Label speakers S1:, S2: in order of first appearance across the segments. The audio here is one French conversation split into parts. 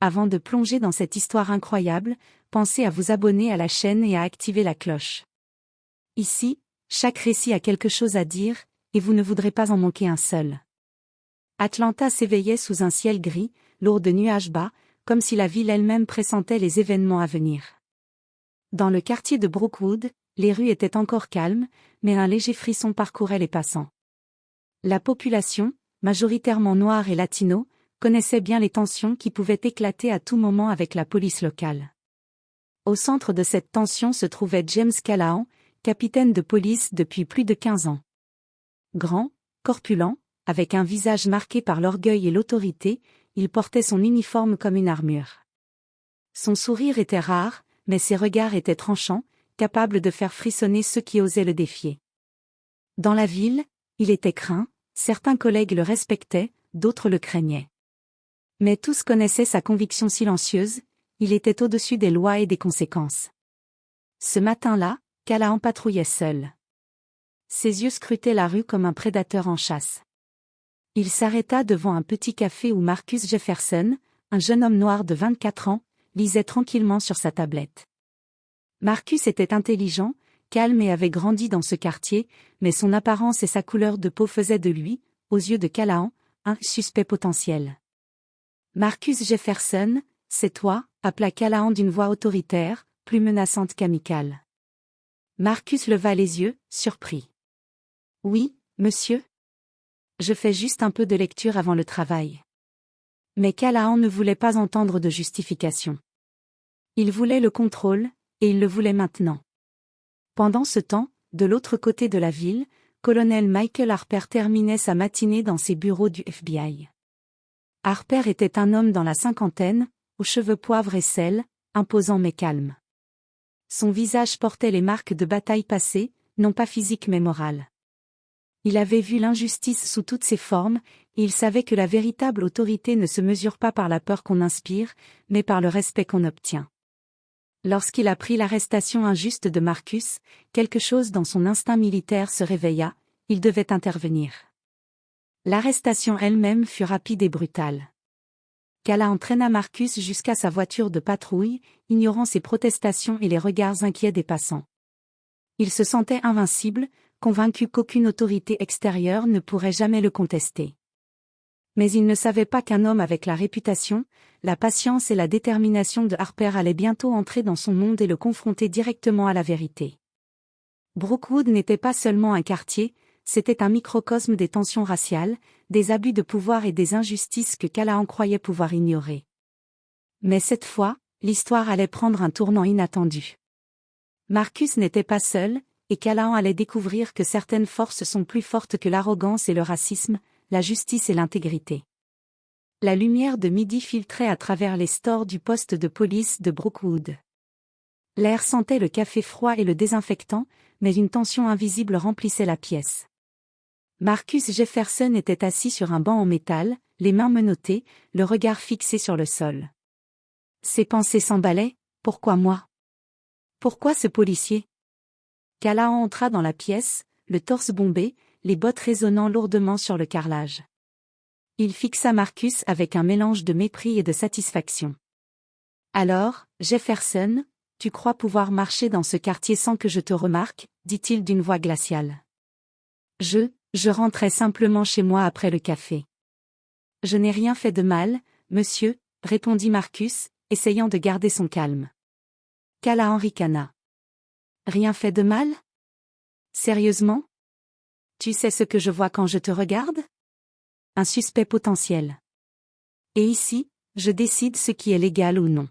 S1: Avant de plonger dans cette histoire incroyable, pensez à vous abonner à la chaîne et à activer la cloche. Ici, chaque récit a quelque chose à dire, et vous ne voudrez pas en manquer un seul. Atlanta s'éveillait sous un ciel gris, lourd de nuages bas, comme si la ville elle-même pressentait les événements à venir. Dans le quartier de Brookwood, les rues étaient encore calmes, mais un léger frisson parcourait les passants. La population, majoritairement noire et latino, connaissait bien les tensions qui pouvaient éclater à tout moment avec la police locale. Au centre de cette tension se trouvait James Callahan, capitaine de police depuis plus de 15 ans. Grand, corpulent, avec un visage marqué par l'orgueil et l'autorité, il portait son uniforme comme une armure. Son sourire était rare, mais ses regards étaient tranchants, capables de faire frissonner ceux qui osaient le défier. Dans la ville, il était craint, certains collègues le respectaient, d'autres le craignaient. Mais tous connaissaient sa conviction silencieuse, il était au-dessus des lois et des conséquences. Ce matin-là, Callahan patrouillait seul. Ses yeux scrutaient la rue comme un prédateur en chasse. Il s'arrêta devant un petit café où Marcus Jefferson, un jeune homme noir de 24 ans, lisait tranquillement sur sa tablette. Marcus était intelligent, calme et avait grandi dans ce quartier, mais son apparence et sa couleur de peau faisaient de lui, aux yeux de Callahan, un suspect potentiel. « Marcus Jefferson, c'est toi » appela Callahan d'une voix autoritaire, plus menaçante qu'amicale. Marcus leva les yeux, surpris. « Oui, monsieur. Je fais juste un peu de lecture avant le travail. » Mais Callahan ne voulait pas entendre de justification. Il voulait le contrôle, et il le voulait maintenant. Pendant ce temps, de l'autre côté de la ville, colonel Michael Harper terminait sa matinée dans ses bureaux du FBI. Harper était un homme dans la cinquantaine, aux cheveux poivre et sel, imposant mais calme. Son visage portait les marques de batailles passées, non pas physiques mais morales. Il avait vu l'injustice sous toutes ses formes, et il savait que la véritable autorité ne se mesure pas par la peur qu'on inspire, mais par le respect qu'on obtient. Lorsqu'il apprit l'arrestation injuste de Marcus, quelque chose dans son instinct militaire se réveilla, il devait intervenir. L'arrestation elle-même fut rapide et brutale. Callahan entraîna Marcus jusqu'à sa voiture de patrouille, ignorant ses protestations et les regards inquiets des passants. Il se sentait invincible, convaincu qu'aucune autorité extérieure ne pourrait jamais le contester. Mais il ne savait pas qu'un homme avec la réputation, la patience et la détermination de Harper allait bientôt entrer dans son monde et le confronter directement à la vérité. Brookwood n'était pas seulement un quartier, c'était un microcosme des tensions raciales, des abus de pouvoir et des injustices que Callahan croyait pouvoir ignorer. Mais cette fois, l'histoire allait prendre un tournant inattendu. Marcus n'était pas seul, et Callahan allait découvrir que certaines forces sont plus fortes que l'arrogance et le racisme, la justice et l'intégrité. La lumière de midi filtrait à travers les stores du poste de police de Brookwood. L'air sentait le café froid et le désinfectant, mais une tension invisible remplissait la pièce. Marcus Jefferson était assis sur un banc en métal, les mains menottées, le regard fixé sur le sol. Ses pensées s'emballaient, pourquoi moi? Pourquoi ce policier? Callahan entra dans la pièce, le torse bombé, les bottes résonnant lourdement sur le carrelage. Il fixa Marcus avec un mélange de mépris et de satisfaction. « Alors, Jefferson, tu crois pouvoir marcher dans ce quartier sans que je te remarque ?» dit-il d'une voix glaciale. « Je rentrais simplement chez moi après le café. »« Je n'ai rien fait de mal, monsieur, » répondit Marcus, essayant de garder son calme. Callahan ricana. « Rien fait de mal? Sérieusement? Tu sais ce que je vois quand je te regarde? Un suspect potentiel. Et ici, je décide ce qui est légal ou non. »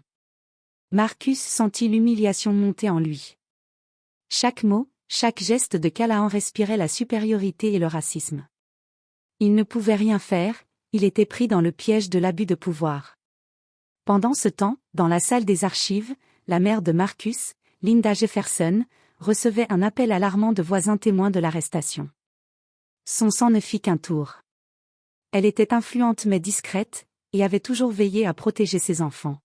S1: Marcus sentit l'humiliation monter en lui. Chaque mot, chaque geste de Callahan respirait la supériorité et le racisme. Il ne pouvait rien faire, il était pris dans le piège de l'abus de pouvoir. Pendant ce temps, dans la salle des archives, la mère de Marcus, Linda Jefferson, recevait un appel alarmant de voisins témoins de l'arrestation. Son sang ne fit qu'un tour. Elle était influente mais discrète, et avait toujours veillé à protéger ses enfants.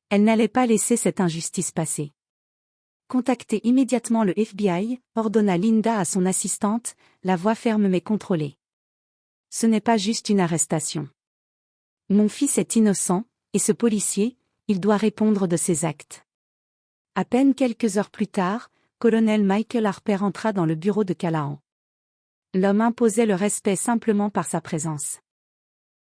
S1: Elle n'allait pas laisser cette injustice passer. « Contactez immédiatement le FBI », ordonna Linda à son assistante, la voix ferme mais contrôlée. « Ce n'est pas juste une arrestation. Mon fils est innocent, et ce policier, il doit répondre de ses actes. À peine quelques heures plus tard, colonel Michael Harper entra dans le bureau de Callahan. L'homme imposait le respect simplement par sa présence.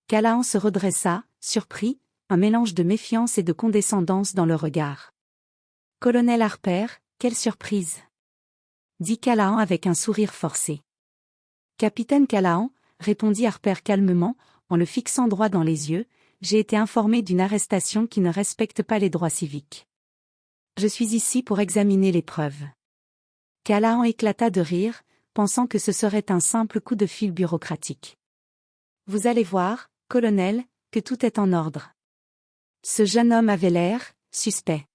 S1: Callahan se redressa, surpris, un mélange de méfiance et de condescendance dans le regard. « Colonel Harper, quelle surprise !» dit Callahan avec un sourire forcé. « Capitaine Callahan, » répondit Harper calmement, en le fixant droit dans les yeux, « j'ai été informé d'une arrestation qui ne respecte pas les droits civiques. Je suis ici pour examiner les preuves. » Callahan éclata de rire, pensant que ce serait un simple coup de fil bureaucratique. « Vous allez voir, colonel, que tout est en ordre. » Ce jeune homme avait l'air suspect.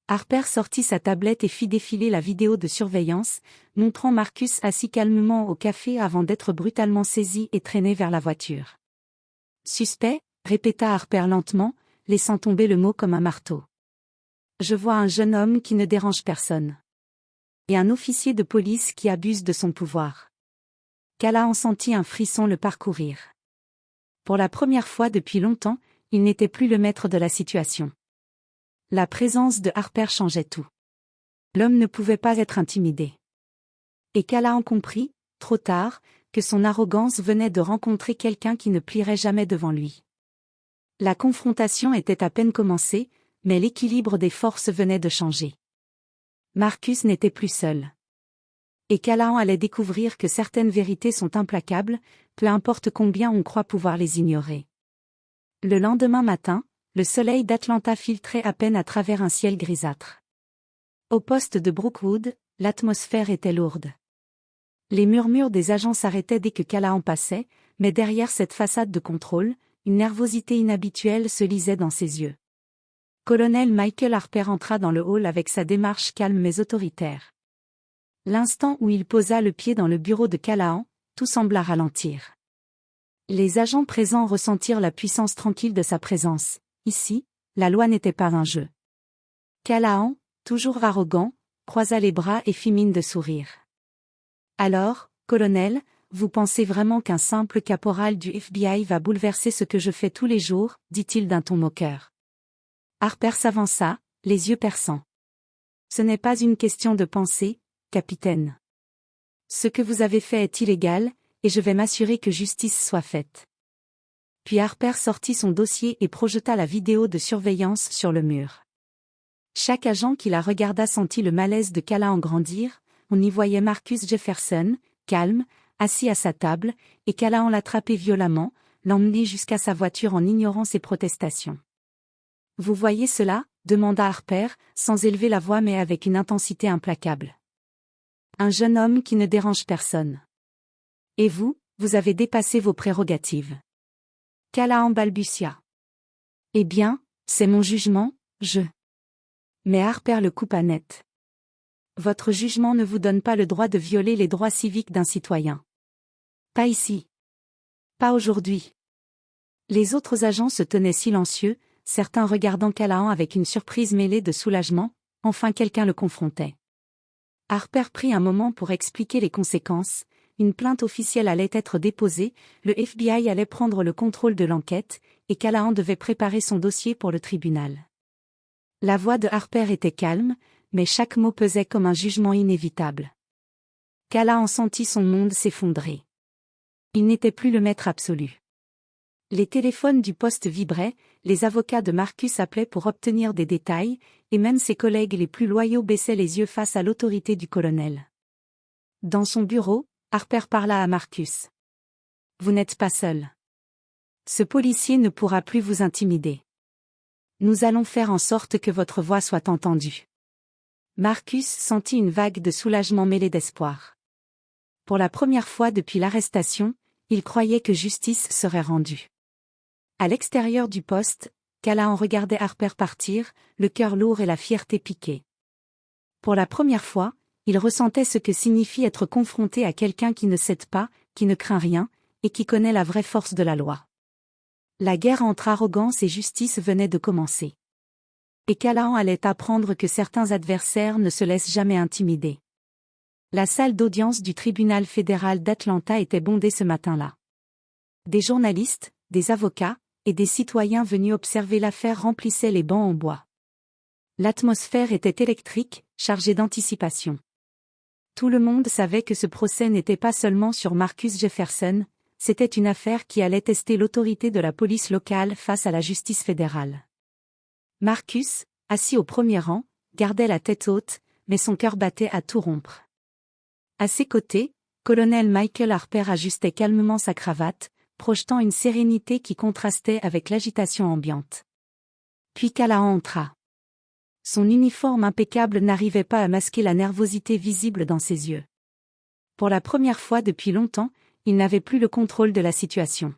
S1: Harper sortit sa tablette et fit défiler la vidéo de surveillance, montrant Marcus assis calmement au café avant d'être brutalement saisi et traîné vers la voiture. « Suspect ?» répéta Harper lentement, laissant tomber le mot comme un marteau. « Je vois un jeune homme qui ne dérange personne. Et un officier de police qui abuse de son pouvoir. » Callahan sentit un frisson le parcourir. Pour la première fois depuis longtemps, il n'était plus le maître de la situation. La présence de Harper changeait tout. L'homme ne pouvait pas être intimidé. Et Callahan comprit, trop tard, que son arrogance venait de rencontrer quelqu'un qui ne plierait jamais devant lui. La confrontation était à peine commencée, mais l'équilibre des forces venait de changer. Marcus n'était plus seul. Et Callahan allait découvrir que certaines vérités sont implacables, peu importe combien on croit pouvoir les ignorer. Le lendemain matin, le soleil d'Atlanta filtrait à peine à travers un ciel grisâtre. Au poste de Brookwood, l'atmosphère était lourde. Les murmures des agents s'arrêtaient dès que Callahan passait, mais derrière cette façade de contrôle, une nervosité inhabituelle se lisait dans ses yeux. Colonel Michael Harper entra dans le hall avec sa démarche calme mais autoritaire. L'instant où il posa le pied dans le bureau de Callahan, tout sembla ralentir. Les agents présents ressentirent la puissance tranquille de sa présence. Ici, la loi n'était pas un jeu. Callahan, toujours arrogant, croisa les bras et fit mine de sourire. « Alors, colonel, vous pensez vraiment qu'un simple caporal du FBI va bouleverser ce que je fais tous les jours ?» dit-il d'un ton moqueur. Harper s'avança, les yeux perçants. « Ce n'est pas une question de pensée, capitaine. Ce que vous avez fait est illégal, et je vais m'assurer que justice soit faite. » Puis Harper sortit son dossier et projeta la vidéo de surveillance sur le mur. Chaque agent qui la regarda sentit le malaise de Callahan grandir, on y voyait Marcus Jefferson, calme, assis à sa table, et Callahan l'attrapait violemment, l'emmenait jusqu'à sa voiture en ignorant ses protestations. « Vous voyez cela ?» demanda Harper, sans élever la voix mais avec une intensité implacable. « Un jeune homme qui ne dérange personne. Et vous, vous avez dépassé vos prérogatives. » Callahan balbutia. « Eh bien, c'est mon jugement, je... » Mais Harper le coupa net. « Votre jugement ne vous donne pas le droit de violer les droits civiques d'un citoyen. Pas ici. Pas aujourd'hui. » Les autres agents se tenaient silencieux, certains regardant Callahan avec une surprise mêlée de soulagement, enfin quelqu'un le confrontait. Harper prit un moment pour expliquer les conséquences. Une plainte officielle allait être déposée, le FBI allait prendre le contrôle de l'enquête, et Callahan devait préparer son dossier pour le tribunal. La voix de Harper était calme, mais chaque mot pesait comme un jugement inévitable. Callahan sentit son monde s'effondrer. Il n'était plus le maître absolu. Les téléphones du poste vibraient, les avocats de Marcus appelaient pour obtenir des détails, et même ses collègues les plus loyaux baissaient les yeux face à l'autorité du colonel. Dans son bureau, Harper parla à Marcus. « Vous n'êtes pas seul. Ce policier ne pourra plus vous intimider. Nous allons faire en sorte que votre voix soit entendue. » Marcus sentit une vague de soulagement mêlé d'espoir. Pour la première fois depuis l'arrestation, il croyait que justice serait rendue. À l'extérieur du poste, Callahan regardait Harper partir, le cœur lourd et la fierté piquée. Pour la première fois, il ressentait ce que signifie être confronté à quelqu'un qui ne cède pas, qui ne craint rien, et qui connaît la vraie force de la loi. La guerre entre arrogance et justice venait de commencer. Et Callahan allait apprendre que certains adversaires ne se laissent jamais intimider. La salle d'audience du tribunal fédéral d'Atlanta était bondée ce matin-là. Des journalistes, des avocats, et des citoyens venus observer l'affaire remplissaient les bancs en bois. L'atmosphère était électrique, chargée d'anticipation. Tout le monde savait que ce procès n'était pas seulement sur Marcus Jefferson, c'était une affaire qui allait tester l'autorité de la police locale face à la justice fédérale. Marcus, assis au premier rang, gardait la tête haute, mais son cœur battait à tout rompre. À ses côtés, colonel Michael Harper ajustait calmement sa cravate, projetant une sérénité qui contrastait avec l'agitation ambiante. Puis Callahan entra. Son uniforme impeccable n'arrivait pas à masquer la nervosité visible dans ses yeux. Pour la première fois depuis longtemps, il n'avait plus le contrôle de la situation.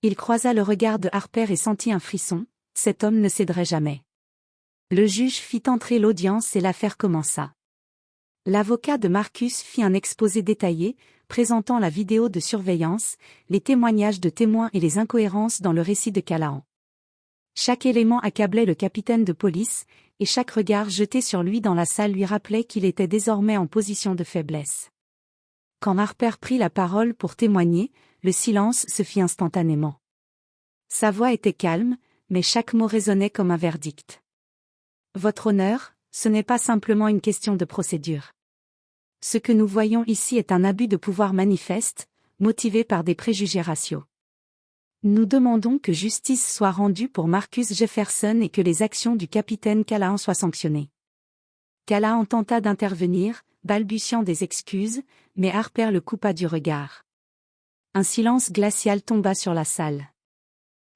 S1: Il croisa le regard de Harper et sentit un frisson, cet homme ne céderait jamais. Le juge fit entrer l'audience et l'affaire commença. L'avocat de Marcus fit un exposé détaillé, présentant la vidéo de surveillance, les témoignages de témoins et les incohérences dans le récit de Callahan. Chaque élément accablait le capitaine de police, et chaque regard jeté sur lui dans la salle lui rappelait qu'il était désormais en position de faiblesse. Quand Harper prit la parole pour témoigner, le silence se fit instantanément. Sa voix était calme, mais chaque mot résonnait comme un verdict. Votre honneur, ce n'est pas simplement une question de procédure. Ce que nous voyons ici est un abus de pouvoir manifeste, motivé par des préjugés raciaux. Nous demandons que justice soit rendue pour Marcus Jefferson et que les actions du capitaine Callahan soient sanctionnées. Callahan tenta d'intervenir, balbutiant des excuses, mais Harper le coupa du regard. Un silence glacial tomba sur la salle.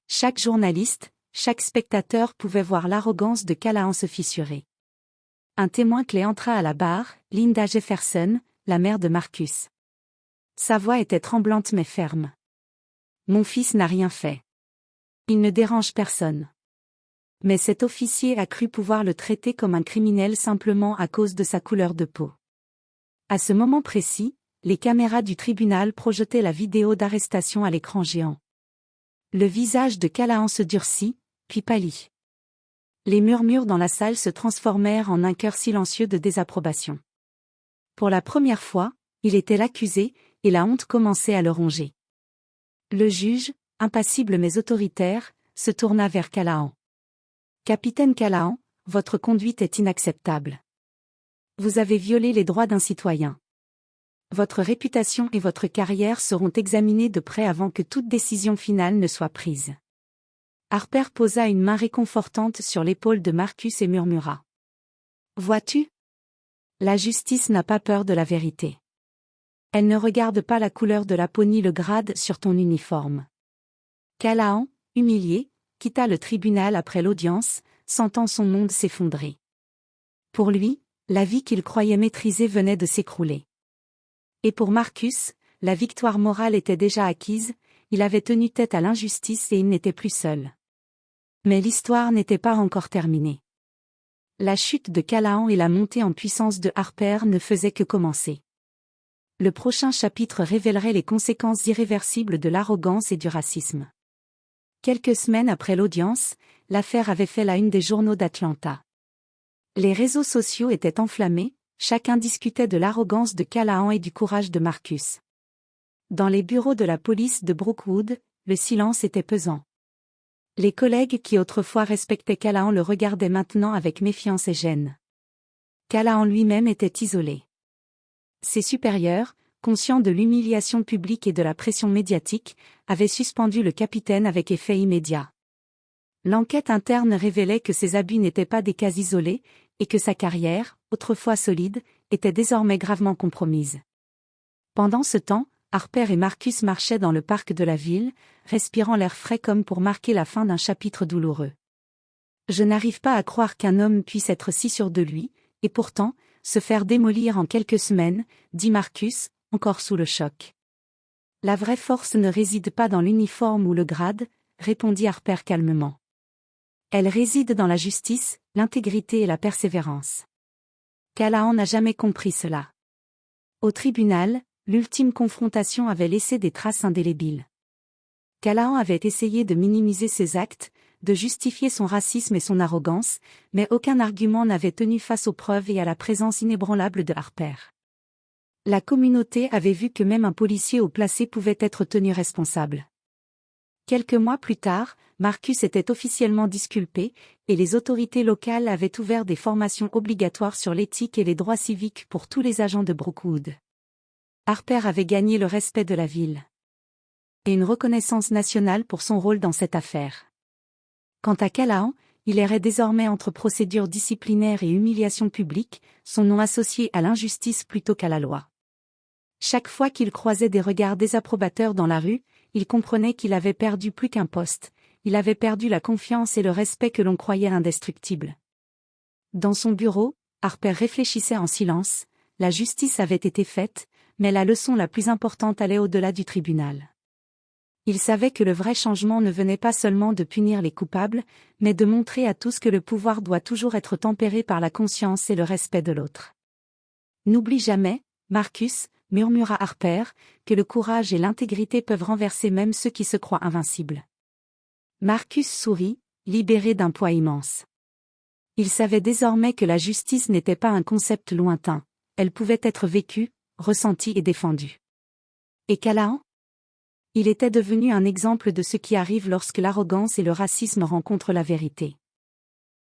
S1: Chaque journaliste, chaque spectateur pouvait voir l'arrogance de Callahan se fissurer. Un témoin clé entra à la barre, Linda Jefferson, la mère de Marcus. Sa voix était tremblante mais ferme. Mon fils n'a rien fait. Il ne dérange personne. Mais cet officier a cru pouvoir le traiter comme un criminel simplement à cause de sa couleur de peau. À ce moment précis, les caméras du tribunal projetaient la vidéo d'arrestation à l'écran géant. Le visage de Callahan se durcit, puis pâlit. Les murmures dans la salle se transformèrent en un chœur silencieux de désapprobation. Pour la première fois, il était l'accusé, et la honte commençait à le ronger. Le juge, impassible mais autoritaire, se tourna vers Callahan. « Capitaine Callahan, votre conduite est inacceptable. Vous avez violé les droits d'un citoyen. Votre réputation et votre carrière seront examinées de près avant que toute décision finale ne soit prise. » Harper posa une main réconfortante sur l'épaule de Marcus et murmura. « Vois-tu ? La justice n'a pas peur de la vérité. Elle ne regarde pas la couleur de la peau ni le grade sur ton uniforme. » Callahan, humilié, quitta le tribunal après l'audience, sentant son monde s'effondrer. Pour lui, la vie qu'il croyait maîtriser venait de s'écrouler. Et pour Marcus, la victoire morale était déjà acquise, il avait tenu tête à l'injustice et il n'était plus seul. Mais l'histoire n'était pas encore terminée. La chute de Callahan et la montée en puissance de Harper ne faisaient que commencer. Le prochain chapitre révélerait les conséquences irréversibles de l'arrogance et du racisme. Quelques semaines après l'audience, l'affaire avait fait la une des journaux d'Atlanta. Les réseaux sociaux étaient enflammés, chacun discutait de l'arrogance de Callahan et du courage de Marcus. Dans les bureaux de la police de Brookwood, le silence était pesant. Les collègues qui autrefois respectaient Callahan le regardaient maintenant avec méfiance et gêne. Callahan lui-même était isolé. Ses supérieurs, conscients de l'humiliation publique et de la pression médiatique, avaient suspendu le capitaine avec effet immédiat. L'enquête interne révélait que ces abus n'étaient pas des cas isolés, et que sa carrière, autrefois solide, était désormais gravement compromise. Pendant ce temps, Harper et Marcus marchaient dans le parc de la ville, respirant l'air frais comme pour marquer la fin d'un chapitre douloureux. « Je n'arrive pas à croire qu'un homme puisse être si sûr de lui, et pourtant, se faire démolir en quelques semaines, » dit Marcus, encore sous le choc. « La vraie force ne réside pas dans l'uniforme ou le grade, » répondit Harper calmement. « Elle réside dans la justice, l'intégrité et la persévérance. » Callahan n'a jamais compris cela. Au tribunal, l'ultime confrontation avait laissé des traces indélébiles. Callahan avait essayé de minimiser ses actes, de justifier son racisme et son arrogance, mais aucun argument n'avait tenu face aux preuves et à la présence inébranlable de Harper. La communauté avait vu que même un policier haut placé pouvait être tenu responsable. Quelques mois plus tard, Marcus était officiellement disculpé, et les autorités locales avaient ouvert des formations obligatoires sur l'éthique et les droits civiques pour tous les agents de Brookwood. Harper avait gagné le respect de la ville et une reconnaissance nationale pour son rôle dans cette affaire. Quant à Callahan, il errait désormais entre procédures disciplinaires et humiliations publiques, son nom associé à l'injustice plutôt qu'à la loi. Chaque fois qu'il croisait des regards désapprobateurs dans la rue, il comprenait qu'il avait perdu plus qu'un poste, il avait perdu la confiance et le respect que l'on croyait indestructibles. Dans son bureau, Harper réfléchissait en silence, la justice avait été faite, mais la leçon la plus importante allait au-delà du tribunal. Il savait que le vrai changement ne venait pas seulement de punir les coupables, mais de montrer à tous que le pouvoir doit toujours être tempéré par la conscience et le respect de l'autre. N'oublie jamais, Marcus, murmura Harper, que le courage et l'intégrité peuvent renverser même ceux qui se croient invincibles. Marcus sourit, libéré d'un poids immense. Il savait désormais que la justice n'était pas un concept lointain, elle pouvait être vécue, ressentie et défendue. Et Callahan ? Il était devenu un exemple de ce qui arrive lorsque l'arrogance et le racisme rencontrent la vérité.